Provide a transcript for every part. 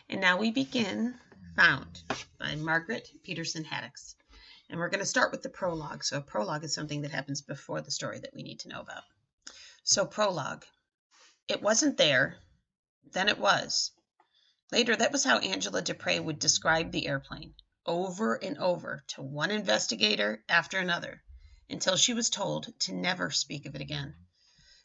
And now we begin Found by Margaret Peterson Haddix. And we're going to start with the prologue. So a prologue is something that happens before the story that we need to know about. So prologue. It wasn't there. Then it was. Later, that was how Angela Dupre would describe the airplane, over and over to one investigator after another, until she was told to never speak of it again.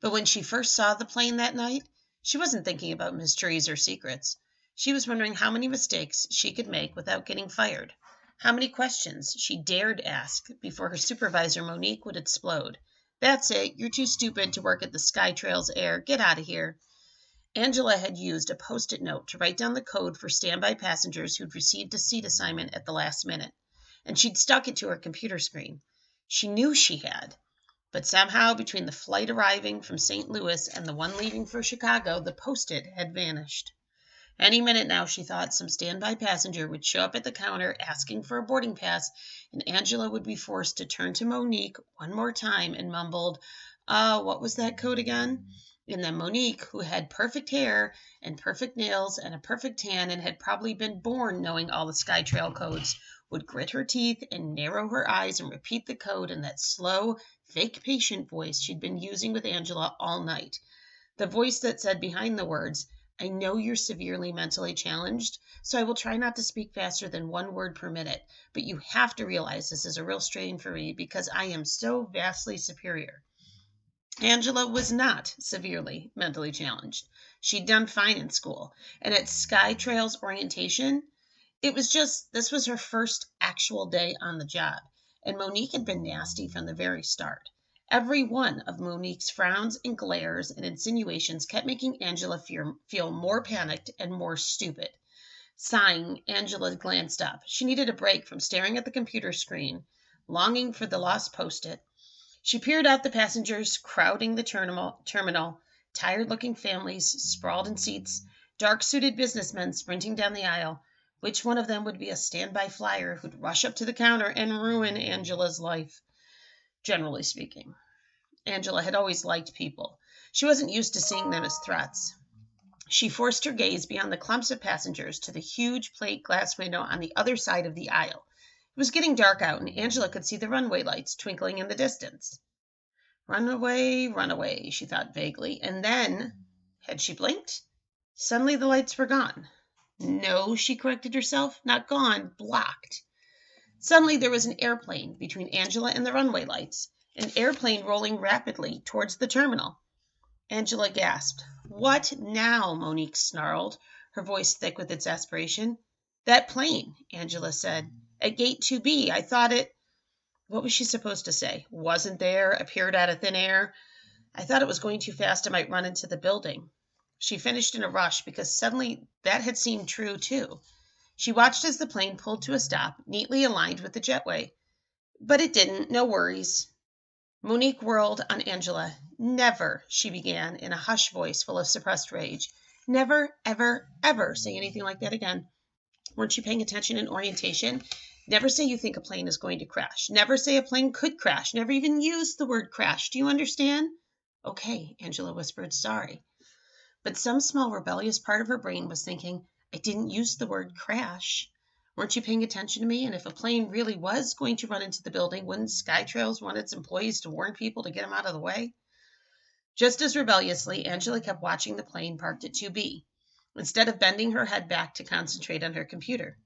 But when she first saw the plane that night, she wasn't thinking about mysteries or secrets. She was wondering how many mistakes she could make without getting fired, how many questions she dared ask before her supervisor, Monique, would explode. That's it. You're too stupid to work at the SkyTrails Air. Get out of here. Angela had used a Post-it note to write down the code for standby passengers who'd received a seat assignment at the last minute, and she'd stuck it to her computer screen. She knew she had. But somehow, between the flight arriving from St. Louis and the one leaving for Chicago, the Post-it had vanished. Any minute now, she thought, some standby passenger would show up at the counter asking for a boarding pass, and Angela would be forced to turn to Monique one more time and mumbled, what was that code again? And then Monique, who had perfect hair and perfect nails and a perfect tan and had probably been born knowing all the SkyTrail codes, would grit her teeth and narrow her eyes and repeat the code in that slow, fake patient voice she'd been using with Angela all night. The voice that said behind the words, I know you're severely mentally challenged, so I will try not to speak faster than one word per minute, but you have to realize this is a real strain for me because I am so vastly superior. Angela was not severely mentally challenged. She'd done fine in school, and at SkyTrails orientation, this was her first actual day on the job, and Monique had been nasty from the very start. Every one of Monique's frowns and glares and insinuations kept making Angela feel more panicked and more stupid. Sighing, Angela glanced up. She needed a break from staring at the computer screen, longing for the lost Post-it. She peered out the passengers crowding the terminal, tired-looking families sprawled in seats, dark-suited businessmen sprinting down the aisle. Which one of them would be a standby flyer who'd rush up to the counter and ruin Angela's life? Generally speaking, Angela had always liked people. She wasn't used to seeing them as threats. She forced her gaze beyond the clumps of passengers to the huge plate glass window on the other side of the aisle. It was getting dark out, and Angela could see the runway lights twinkling in the distance. Run away, she thought vaguely, and then, had she blinked? Suddenly the lights were gone. No, she corrected herself, not gone, blocked. Suddenly there was an airplane between Angela and the runway lights, an airplane rolling rapidly towards the terminal. Angela gasped. What now? Monique snarled, her voice thick with exasperation. That plane, Angela said. At gate 2B. I thought it... What was she supposed to say? Wasn't there, appeared out of thin air. I thought it was going too fast, I might run into the building. She finished in a rush because suddenly that had seemed true too. She watched as the plane pulled to a stop, neatly aligned with the jetway. But it didn't, no worries. Monique whirled on Angela. Never, she began in a hushed voice full of suppressed rage. Never, ever, ever say anything like that again. Weren't you paying attention in orientation? Never say you think a plane is going to crash. Never say a plane could crash. Never even use the word crash. Do you understand? Okay, Angela whispered, sorry. But some small rebellious part of her brain was thinking, I didn't use the word crash. Weren't you paying attention to me? And if a plane really was going to run into the building, wouldn't SkyTrails want its employees to warn people to get them out of the way? Just as rebelliously, Angela kept watching the plane parked at 2B, instead of bending her head back to concentrate on her computer.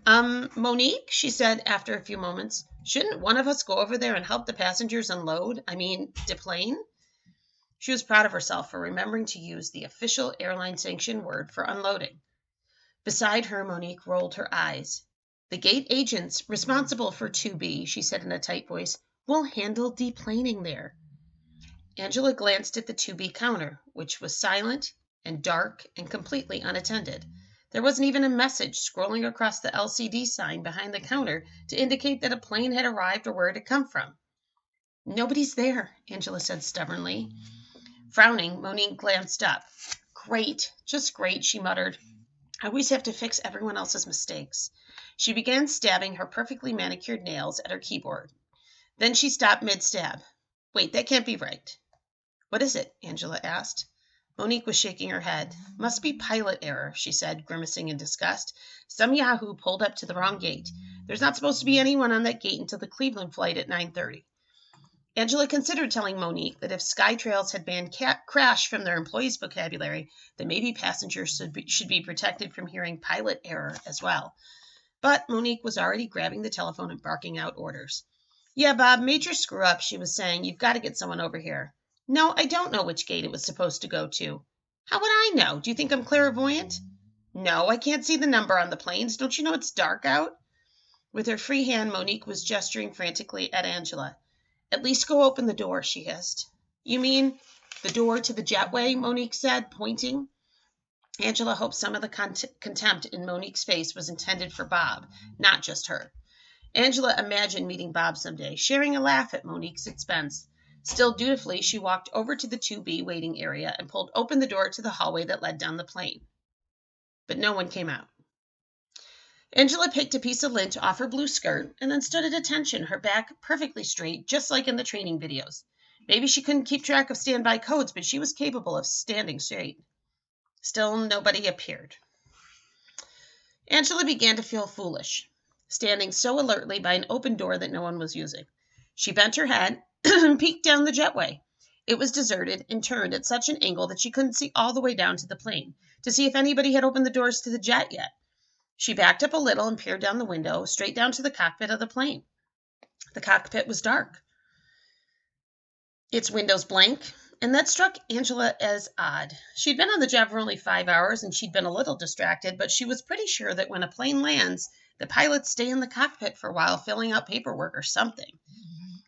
Monique, she said after a few moments, shouldn't one of us go over there and help the passengers unload? Deplane? She was proud of herself for remembering to use the official airline-sanctioned word for unloading. Beside her, Monique rolled her eyes. The gate agents responsible for 2B, she said in a tight voice, will handle deplaning there. Angela glanced at the 2B counter, which was silent and dark and completely unattended. There wasn't even a message scrolling across the LCD sign behind the counter to indicate that a plane had arrived or where it had come from. Nobody's there, Angela said stubbornly. Frowning, Monique glanced up. Great, just great, she muttered. I always have to fix everyone else's mistakes. She began stabbing her perfectly manicured nails at her keyboard. Then she stopped mid-stab. Wait, that can't be right. What is it? Angela asked. Monique was shaking her head. Must be pilot error, she said, grimacing in disgust. Some yahoo pulled up to the wrong gate. There's not supposed to be anyone on that gate until the Cleveland flight at 9:30. Angela considered telling Monique that if SkyTrails had banned crash from their employees' vocabulary, then maybe passengers should be protected from hearing pilot error as well. But Monique was already grabbing the telephone and barking out orders. Yeah, Bob, major screw up, she was saying. You've got to get someone over here. No, I don't know which gate it was supposed to go to. How would I know? Do you think I'm clairvoyant? No, I can't see the number on the planes. Don't you know it's dark out? With her free hand, Monique was gesturing frantically at Angela. At least go open the door, she hissed. You mean the door to the jetway? Monique said, pointing. Angela hoped some of the contempt in Monique's face was intended for Bob, not just her. Angela imagined meeting Bob someday, sharing a laugh at Monique's expense. Still dutifully, she walked over to the 2B waiting area and pulled open the door to the hallway that led down the plane. But no one came out. Angela picked a piece of lint off her blue skirt and then stood at attention, her back perfectly straight, just like in the training videos. Maybe she couldn't keep track of standby codes, but she was capable of standing straight. Still, nobody appeared. Angela began to feel foolish, standing so alertly by an open door that no one was using. She bent her head and peeked down the jetway. It was deserted and turned at such an angle that she couldn't see all the way down to the plane to see if anybody had opened the doors to the jet yet. She backed up a little and peered down the window, straight down to the cockpit of the plane. The cockpit was dark, its windows blank, and that struck Angela as odd. She'd been on the job for only 5 hours, and she'd been a little distracted, but she was pretty sure that when a plane lands, the pilots stay in the cockpit for a while filling out paperwork or something.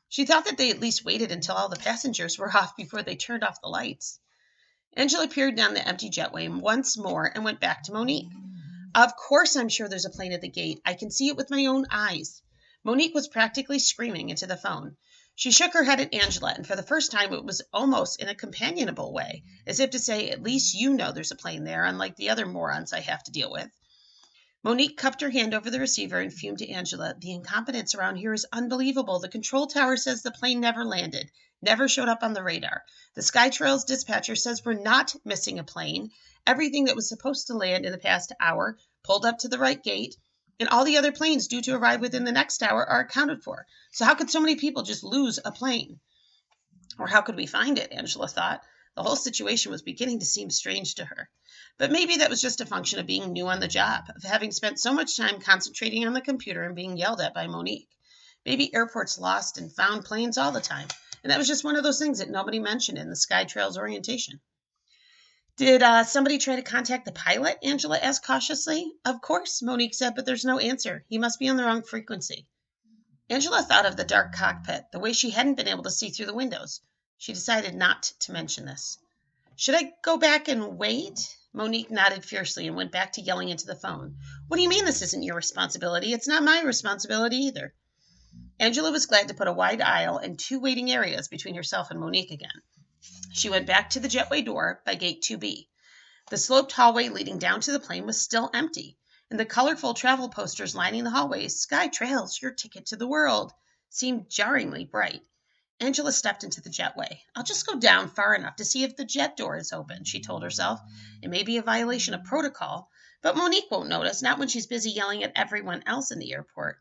She thought that they at least waited until all the passengers were off before they turned off the lights. Angela peered down the empty jetway once more and went back to Monique. Of course I'm sure there's a plane at the gate. I can see it with my own eyes. Monique was practically screaming into the phone. She shook her head at Angela, and for the first time it was almost in a companionable way, as if to say, at least you know there's a plane there, unlike the other morons I have to deal with. Monique cupped her hand over the receiver and fumed to Angela. The incompetence around here is unbelievable. The control tower says the plane never landed, never showed up on the radar. The SkyTrails dispatcher says we're not missing a plane. Everything that was supposed to land in the past hour pulled up to the right gate, and all the other planes due to arrive within the next hour are accounted for. So how could so many people just lose a plane? Or how could we find it? Angela thought. The whole situation was beginning to seem strange to her. But maybe that was just a function of being new on the job, of having spent so much time concentrating on the computer and being yelled at by Monique. Maybe airports lost and found planes all the time, and that was just one of those things that nobody mentioned in the SkyTrails orientation. Did somebody try to contact the pilot? Angela asked cautiously. Of course, Monique said, but there's no answer. He must be on the wrong frequency. Angela thought of the dark cockpit, the way she hadn't been able to see through the windows. She decided not to mention this. Should I go back and wait? Monique nodded fiercely and went back to yelling into the phone. What do you mean this isn't your responsibility? It's not my responsibility either. Angela was glad to put a wide aisle and 2 waiting areas between herself and Monique again. She went back to the jetway door by gate 2B. The sloped hallway leading down to the plane was still empty, and the colorful travel posters lining the hallways, SkyTrails, your ticket to the world, seemed jarringly bright. Angela stepped into the jetway. I'll just go down far enough to see if the jet door is open, she told herself. It may be a violation of protocol, but Monique won't notice, not when she's busy yelling at everyone else in the airport.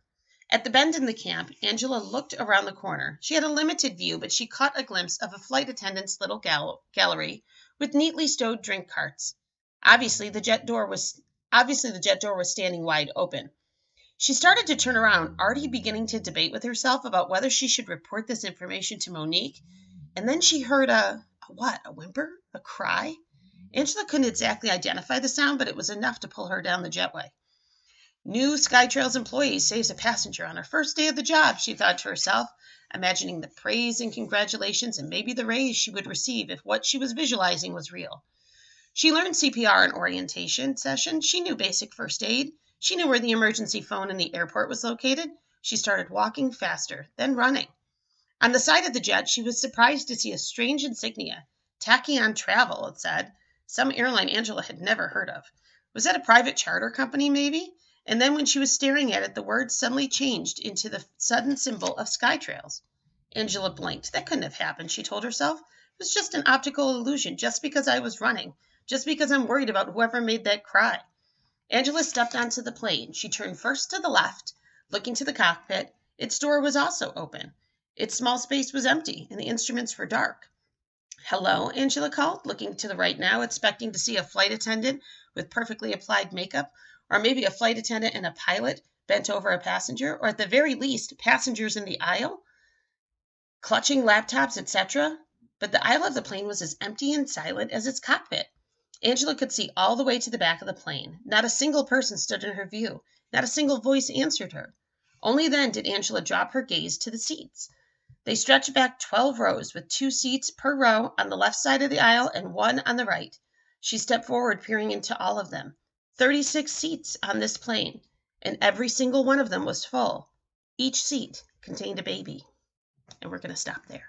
At the bend in the camp, Angela looked around the corner. She had a limited view, but she caught a glimpse of a flight attendant's little gallery with neatly stowed drink carts. Obviously, the jet door was standing wide open. She started to turn around, already beginning to debate with herself about whether she should report this information to Monique. And then she heard a whimper? A cry? Angela couldn't exactly identify the sound, but it was enough to pull her down the jetway. New SkyTrails employee saves a passenger on her first day of the job, she thought to herself, imagining the praise and congratulations and maybe the raise she would receive if what she was visualizing was real. She learned CPR in orientation session. She knew basic first aid. She knew where the emergency phone in the airport was located. She started walking faster, then running. On the side of the jet, she was surprised to see a strange insignia. Tachyon Travel, it said. Some airline Angela had never heard of. Was that a private charter company, maybe? And then when she was staring at it, the words suddenly changed into the sudden symbol of SkyTrails. Angela blinked. That couldn't have happened, she told herself. was just an optical illusion, just because I was running, just because I'm worried about whoever made that cry. Angela stepped onto the plane. She turned first to the left, looking to the cockpit. Its door was also open. Its small space was empty, and the instruments were dark. "Hello," Angela called, looking to the right now, expecting to see a flight attendant with perfectly applied makeup, or maybe a flight attendant and a pilot bent over a passenger, or at the very least, passengers in the aisle, clutching laptops, etc. But the aisle of the plane was as empty and silent as its cockpit. Angela could see all the way to the back of the plane. Not a single person stood in her view. Not a single voice answered her. Only then did Angela drop her gaze to the seats. They stretched back 12 rows, with 2 seats per row on the left side of the aisle and 1 on the right. She stepped forward, peering into all of them. 36 seats on this plane, and every single one of them was full. Each seat contained a baby. And we're going to stop there.